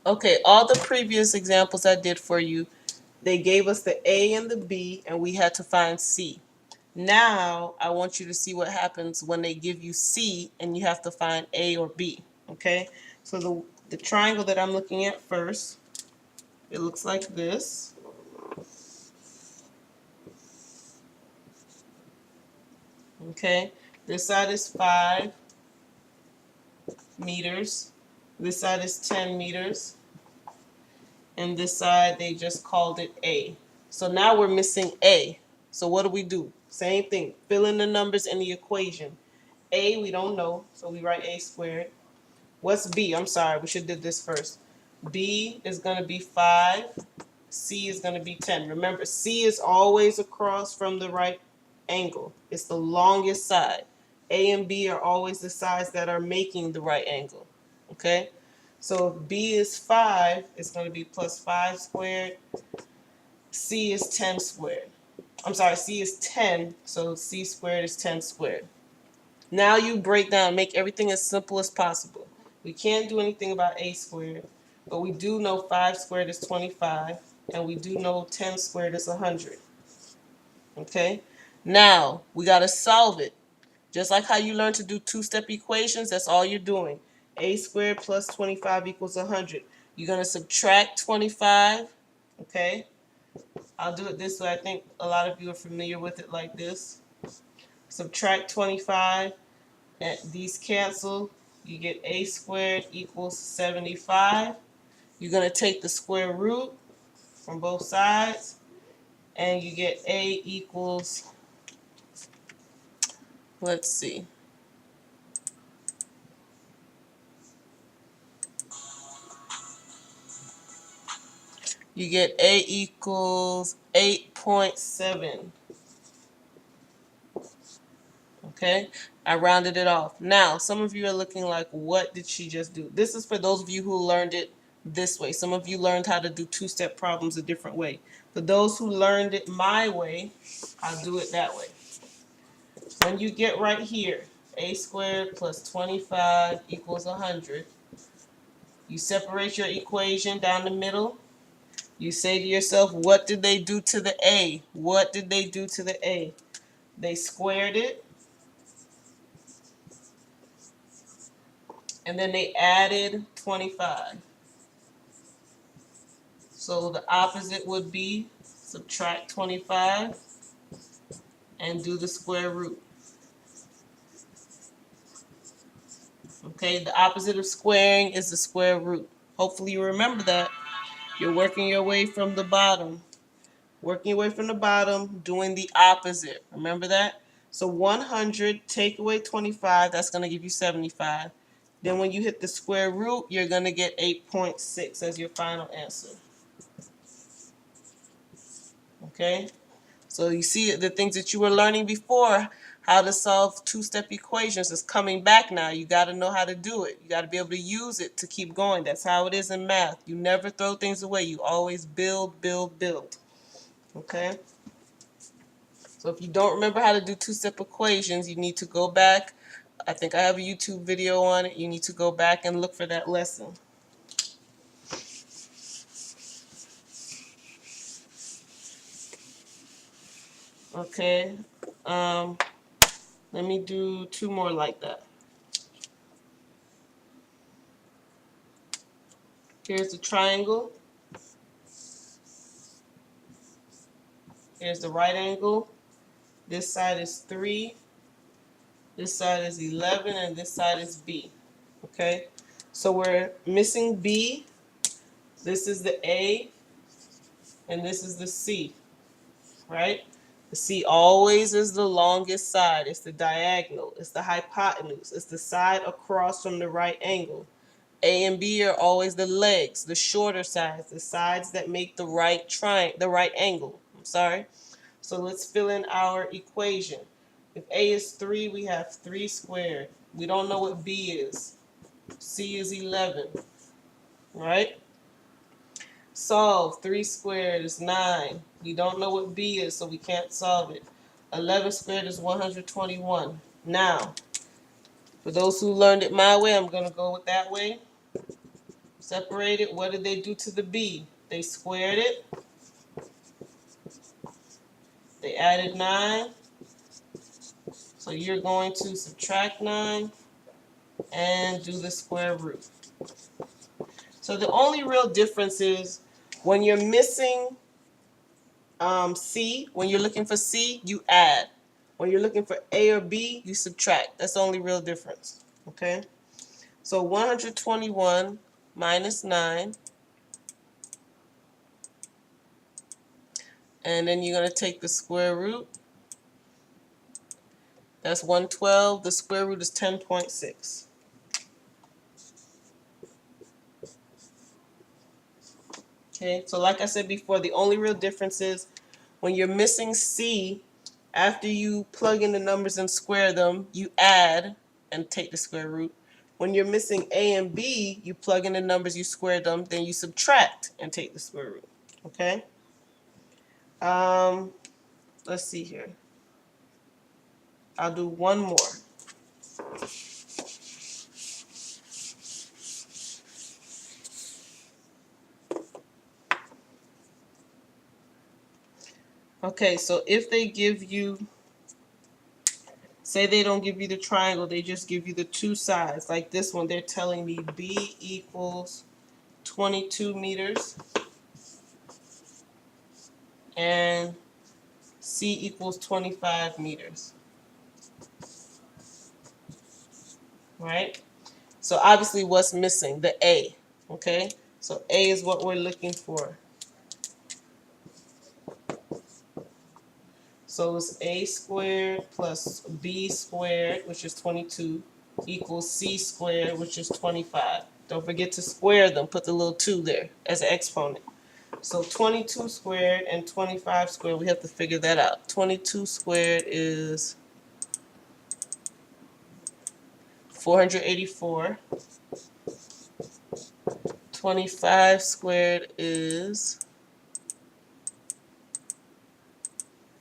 Okay, all the previous examples I did for you, they gave us the A and the B, and we had to find C. Now, I want you to see what happens when they give you C and you have to find A or B, okay? So the triangle that I'm looking at first, it looks like this. Okay, this side is 5 meters, this side is 10 meters, and this side they just called it A. So now we're missing A. So what do? Same thing, fill in the numbers in the equation. A we don't know, so we write A squared. What's B? I'm sorry, we should have did this first. B is going to be 5, C is going to be 10. Remember, C is always across from the right angle. It's the longest side. A and B are always the sides that are making the right angle. Okay? So if B is 5, it's going to be plus 5 squared. C is 10 squared. I'm sorry, C is 10, so C squared is 10 squared. Now you break down, make everything as simple as possible. We can't do anything about A squared, but we do know 5 squared is 25, and we do know 10 squared is 100. Okay? Now, we got to solve it. Just like how you learn to do two-step equations, that's all you're doing. A squared plus 25 equals 100. You're going to subtract 25, okay? I'll do it this way. I think a lot of you are familiar with it like this. Subtract 25. And these cancel, you get A squared equals 75. You're going to take the square root from both sides, and you get A equals, let's see, you get A equals 8.7. Okay, I rounded it off. Now, some of you are looking like, what did she just do? This is for those of you who learned it this way. Some of you learned how to do two-step problems a different way. For those who learned it my way, I'll do it that way. When you get right here, A squared plus 25 equals 100, you separate your equation down the middle. You say to yourself, what did they do to the A? What did they do to the A? They squared it, and then they added 25. So the opposite would be subtract 25 and do the square root. Okay, the opposite of squaring is the square root. Hopefully you remember that. You're working your way from the bottom. Working your way from the bottom, doing the opposite. Remember that? So 100, take away 25, that's going to give you 75. Then when you hit the square root, you're going to get 8.6 as your final answer. Okay? So you see the things that you were learning before, how to solve two-step equations is coming back now. You got to know how to do it. You got to be able to use it to keep going. That's how it is in math. You never throw things away. You always build, build, build. Okay? So if you don't remember how to do two-step equations, you need to go back. I think I have a YouTube video on it. You need to go back and look for that lesson. Okay. Let me do 2 more like that. Here's the triangle. Here's the right angle. This side is 3. This side is 11, and this side is B. Okay? So we're missing B. This is the A, and this is the C. Right? The C always is the longest side. It's the diagonal. It's the hypotenuse. It's the side across from the right angle. A and B are always the legs, the shorter sides, the sides that make the right angle. I'm sorry. So let's fill in our equation. If A is 3, we have 3 squared. We don't know what B is. C is 11. Right? Solve. 3 squared is 9. We don't know what B is, so we can't solve it. 11 squared is 121. Now, for those who learned it my way, I'm going to go with that way. Separated. What did they do to the b? They squared it. They added 9. So you're going to subtract 9 and do the square root. So the only real difference is when you're missing C, when you're looking for C, you add. When you're looking for A or B, you subtract. That's the only real difference. Okay? So 121 minus 9. And then you're going to take the square root. That's 112. The square root is 10.6. Okay, so like I said before, the only real difference is when you're missing C, after you plug in the numbers and square them, you add and take the square root. When you're missing A and B, you plug in the numbers, you square them, then you subtract and take the square root. Okay? Let's see here. I'll do one more. Okay, so if they give you, say they don't give you the triangle, they just give you the two sides. Like this one, they're telling me B equals 22 meters and C equals 25 meters. Right? So obviously what's missing? The A. Okay? So A is what we're looking for. So it's A squared plus B squared, which is 22, equals C squared, which is 25. Don't forget to square them. Put the little 2 there as an exponent. So 22 squared and 25 squared, we have to figure that out. 22 squared is 484. 25 squared is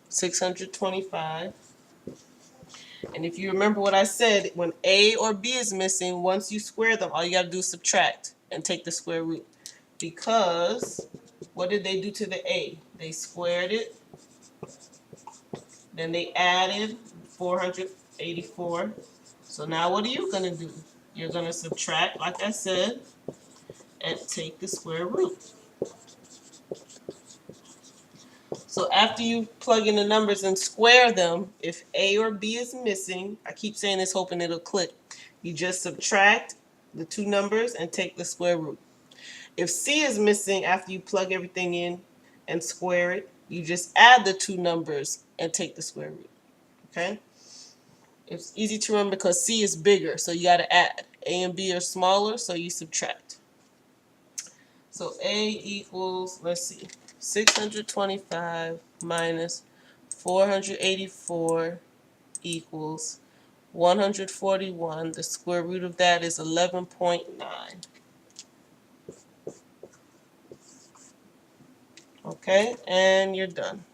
625. And if you remember what I said, when A or B is missing, once you square them, all you got to do is subtract and take the square root. Because what did they do to the A? They squared it. Then they added 484. So now what are you going to do? You're going to subtract, like I said, and take the square root. So after you plug in the numbers and square them, if A or B is missing, I keep saying this hoping it'll click, you just subtract the two numbers and take the square root. If C is missing after you plug everything in and square it, you just add the two numbers and take the square root. Okay? It's easy to remember because C is bigger, so you got to add. A and B are smaller, so you subtract. So A equals, let's see, 625 minus 484 equals 141. The square root of that is 11.9. Okay, and you're done.